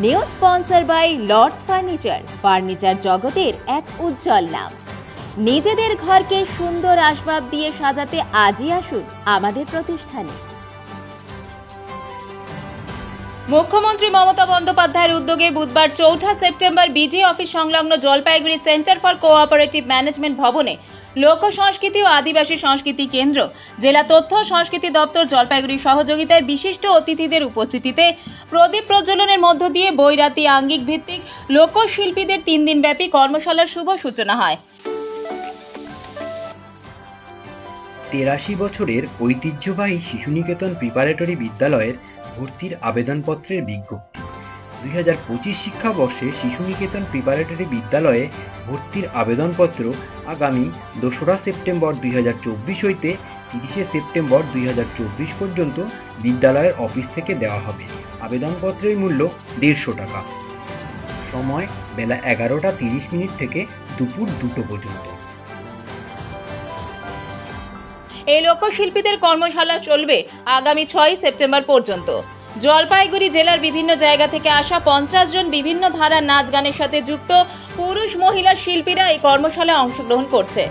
New sponsor by Lords furniture জগতের এক উজ্জ্বল নাম। নিজেদের ঘরকে সুন্দর আসবাব দিয়ে সাজাতে আজই আসুন আমাদের প্রতিষ্ঠানে। মুখ্যমন্ত্রী মমতা বন্দ্যোপাধ্যায়ের উদ্যোগে বুধবার ৪ঠা সেপ্টেম্বর বিজে অফিস সংলগ্ন Jalpaiguri centre for cooperative management ভবনে লোক সংস্কৃতি ও আদিবাসী সংস্কৃতি কেন্দ্র, জেলা তথ্য সংস্কৃতি দপ্তর জলপাইগুড়ির সহযোগিতায় বিশিষ্ট অতিথিদের উপস্থিতিতে প্রদীপ প্রজ্বলনের মধ্য দিয়ে বৈরাতি আঙ্গিক ভিত্তিক লোকশিল্পীদের ৩ দিনব্যাপী কর্মশালার শুভ সূচনা হয়। ৮৩ বছরের ঐতিহ্যবাহী শিশুনিকেতন প্রিপারেটরি বিদ্যালয়ের ভর্তির আবেদনপত্রের বিজ্ঞপ্তি। ২০২৫ শিক্ষাবর্ষে শিশুনিকেতন প্রিপারেটরি বিদ্যালয়ে ভর্তির আবেদনপত্র আগামী ২রা সেপ্টেম্বর ২০২৪ হইতে ৩০শে সেপ্টেম্বর ২০২৪ পর্যন্ত বিদ্যালয়ের অফিস থেকে দেওয়া হবে। আবেদনপত্রের মূল্য ১৫০ টাকা। সময় বেলা ১১টা ৩০ থেকে দুপুর ২টো পর্যন্ত। এই লোকশিল্পীদের কর্মশালা চলবে আগামী ৬ সেপ্টেম্বর পর্যন্ত। জলপাইগুড়ি জেলার বিভিন্ন জায়গা থেকে আসা ৫০ জন বিভিন্ন ধারার নাচ গানের সাথে যুক্ত পুরুষ মহিলা শিল্পীরা এই কর্মশালায় অংশগ্রহণ করছে।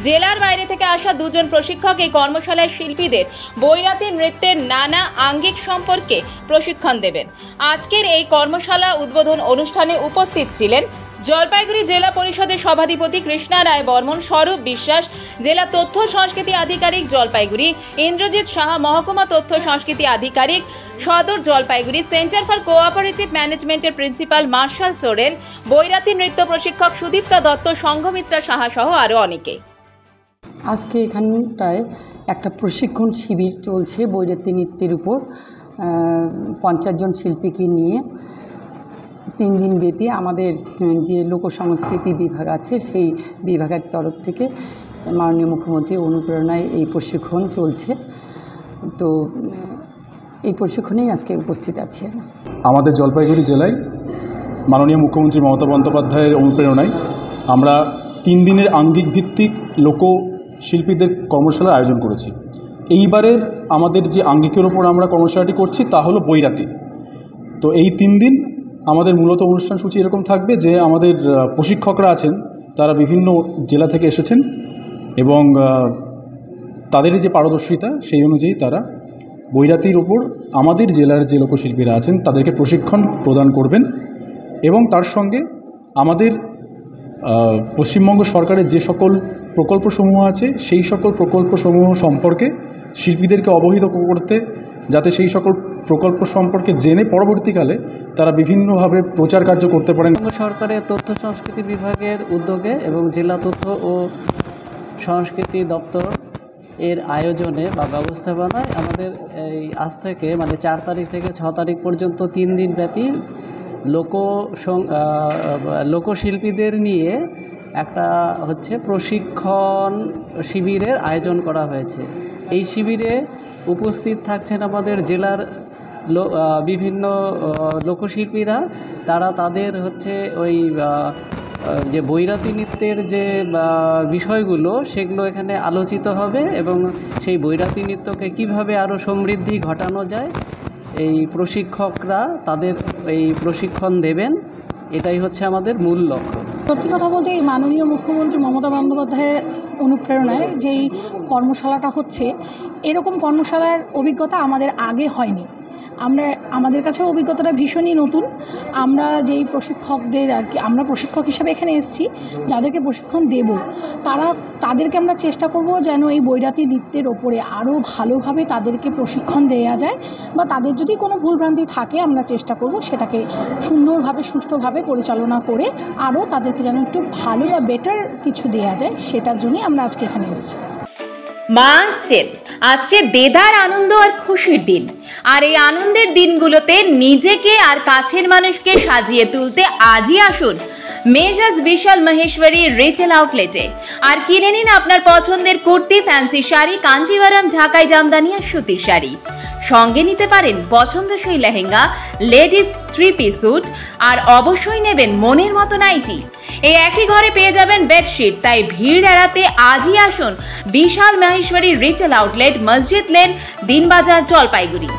জেলার বাইরে থেকে আসা ২ জন প্রশিক্ষক এই কর্মশালায় শিল্পীদের বৈরাতি নৃত্যের নানা আঙ্গিক সম্পর্কে প্রশিক্ষণ দেবেন। আজকের এই কর্মশালা উদ্বোধন অনুষ্ঠানে উপস্থিত ছিলেন জলপাইগুড়ি জেলা পরিষদের সভাধিপতি কৃষ্ণা রায় বর্মন, স্বরূপ বিশ্বাস, জেলা তথ্য সংস্কৃতি আধিকারিক জলপাইগুড়ি, ইন্দ্রজিৎ সাহা, মহকুমা তথ্য সংস্কৃতি আধিকারিক সদর জলপাইগুড়ি, সেন্টার ফর কোঅপারেটিভ ম্যানেজমেন্টের প্রিন্সিপাল মার্শাল সোরেন, বৈরাতি নৃত্য প্রশিক্ষক সুদীপ্তা দত্ত, সংঘমিত্রা সাহা সহ আরও অনেকে। আজকে এখানটায় একটা প্রশিক্ষণ শিবির চলছে বৈরাতি নৃত্যের উপর। ৫০ জন শিল্পীকে নিয়ে ৩ দিন ব্যাপী আমাদের যে লোকসংস্কৃতি বিভাগ আছে সেই বিভাগের তরফ থেকে মাননীয় মুখ্যমন্ত্রীর অনুপ্রেরণায় এই প্রশিক্ষণ চলছে। তো এই প্রশিক্ষণেই আজকে উপস্থিত আছে। আমাদের জলপাইগুড়ি জেলায় মাননীয় মুখ্যমন্ত্রী মমতা বন্দ্যোপাধ্যায়ের অনুপ্রেরণায় আমরা ৩ দিনের আঙ্গিক ভিত্তিক লোকশিল্পীদের কর্মশালার আয়োজন করেছি। এইবারের আমাদের যে আঙ্গিকের ওপর আমরা কর্মশালাটি করছি তা হলো বৈরাতি। তো এই ৩ দিন আমাদের মূলত অনুষ্ঠান সূচি এরকম থাকবে যে আমাদের প্রশিক্ষকরা আছেন তারা বিভিন্ন জেলা থেকে এসেছেন এবং তাদের যে পারদর্শিতা সেই অনুযায়ী তারা বৈরাতির ওপর আমাদের জেলার যে লোকশিল্পীরা আছেন তাদেরকে প্রশিক্ষণ প্রদান করবেন এবং তার সঙ্গে আমাদের পশ্চিমবঙ্গ সরকারের যে সকল প্রকল্পসমূহ আছে সেই সকল প্রকল্পসমূহ সম্পর্কে শিল্পীদেরকে অবহিত করতে, যাতে সেই সকল প্রকল্প সম্পর্কে জেনে পরবর্তীকালে তারা বিভিন্নভাবে প্রচার কার্য করতে পারেন। সরকারের তথ্য সংস্কৃতি বিভাগের উদ্যোগে এবং জেলা তথ্য ও সংস্কৃতি দপ্তর এর আয়োজনে বা ব্যবস্থাপনায় আমাদের এই আজ থেকে ৪ তারিখ থেকে ৬ তারিখ পর্যন্ত ৩ দিন ব্যাপী লোকশিল্পীদের নিয়ে একটা প্রশিক্ষণ শিবিরের আয়োজন করা হয়েছে। এই শিবিরে উপস্থিত থাকছেন আমাদের জেলার বিভিন্ন লোকশিল্পীরা। তারা তাদের ওই যে বৈরাতি নৃত্যের যে বিষয়গুলো সেগুলো এখানে আলোচিত হবে এবং সেই বৈরাতি নৃত্যকে কিভাবে আরও সমৃদ্ধি ঘটানো যায় এই প্রশিক্ষকরা তাদের এই প্রশিক্ষণ দেবেন। এটাই আমাদের মূল লক্ষ্য। সত্যি কথা বলতে এই মাননীয় মুখ্যমন্ত্রী মমতা বন্দ্যোপাধ্যায়ের অনুপ্রেরণায় যেই কর্মশালাটা হচ্ছে, এরকম কর্মশালার অভিজ্ঞতা আমাদের আগে হয়নি। আমাদের কাছে অভিজ্ঞতাটা ভীষণই নতুন। আমরা যেই প্রশিক্ষকদের আমরা প্রশিক্ষক হিসাবে এখানে এসেছি, যাদেরকে প্রশিক্ষণ দেব তাদেরকে আমরা চেষ্টা করব যেন এই বৈরাতি নৃত্যের ওপরে আরও ভালোভাবে তাদেরকে প্রশিক্ষণ দেওয়া যায়, বা তাদের যদি কোনো ভুলভ্রান্তি থাকে আমরা চেষ্টা করব সেটাকে সুন্দরভাবে সুষ্ঠুভাবে পরিচালনা করে আরও তাদেরকে যেন একটু ভালো বা বেটার কিছু দেওয়া যায়, সেটার জন্যই আমরা আজকে এখানে এসেছি। মা আসছে দেদার আনন্দ আর খুশির দিন। আর এই আনন্দের দিনগুলোতে নিজেকে আর কাছের মানুষকে সাজিয়ে তুলতে আজই আসুন মেজাজ বিশাল মহেশ্বরী রিটেল আউটলেটে আর কিনে নিন আপনার পছন্দের কুর্তি, ফ্যান্সি শাড়ি, কাঞ্জিভারাম, ঢাকাই জামদানি আর সুতির শাড়ি। সঙ্গে নিতে পারেন পছন্দসই লেহেঙ্গা, লেডিস 3 পিস স্যুট আর অবশ্যই নেবেন মনের মতো নাইটি। এই একই ঘরে পেয়ে যাবেন বেডশিট। তাই ভিড় এড়াতে আজই আসুন বিশাল মহেশ্বরী রিটেল আউটলেট, মসজিদ লেন, দিনবাজার, জলপাইগুড়ি।